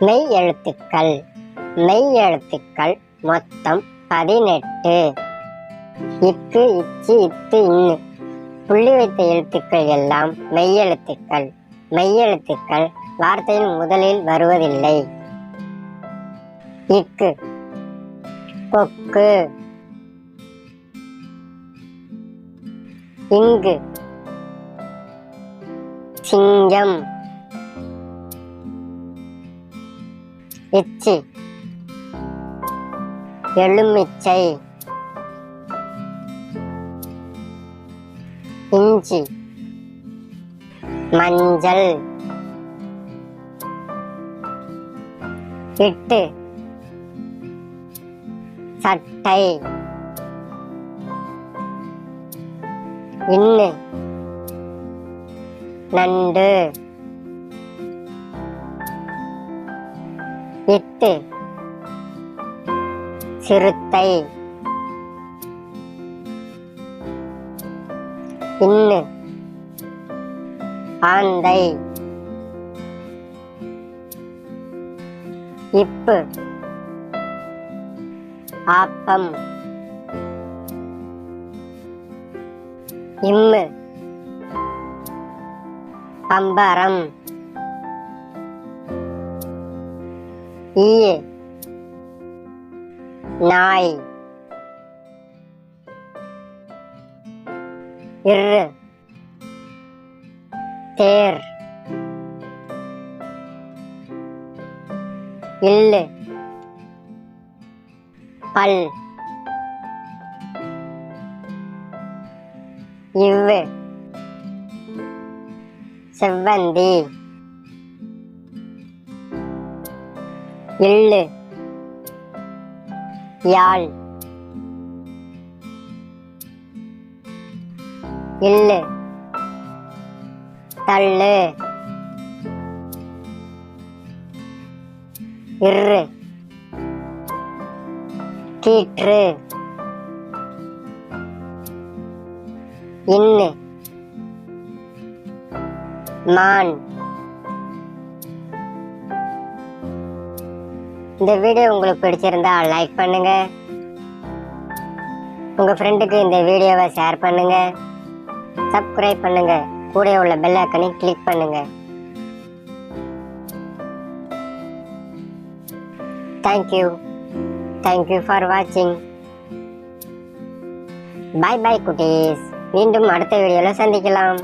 மெய் எழுத்துக்கள். மெய் எழுத்துக்கள் மொத்தம் 18. இக்கு, இச்சு, இத்து, இன்னு. புள்ளி வைத்த எழுத்துக்கள் எல்லாம் மெய்யெழுத்துக்கள். மெய்யெழுத்துக்கள் வார்த்தையில் முதலில் வருவதில்லை. இக்கு, கொக்கு. இங்கு, சிங்கம். இச்சி, எலுமிச்சை. இஞ்சி, மஞ்சள். இட்டு, சட்டை. இன்னு, நண்டு. இத்து, சிறுத்தை. இன்னு, ஆந்தை. இப்பு, ஆப்பம். இம்மு, பம்பரம். ஈ, நாய். இரு, தேர். இல்லு, பல். இவ்வு, செவ்வந்தி. இல்லு, யாழ். இல்லு, தள்ளு. இரு, கீற்று. இன்னு, மான். இந்த வீடியோ உங்களுக்கு பிடிச்சிருந்தா லைக் பண்ணுங்க. உங்க ஃப்ரெண்டுக்கு இந்த வீடியோவை ஷேர் பண்ணுங்க. சப்ஸ்கிரைப் பண்ணுங்க. கூட உள்ள பெல் ஐகானை கிளிக் பண்ணுங்க. தேங்க்யூ ஃபார் வாட்சிங். பை பை குட்டீஸ். மீண்டும் அடுத்த வீடியோல சந்திக்கலாம்.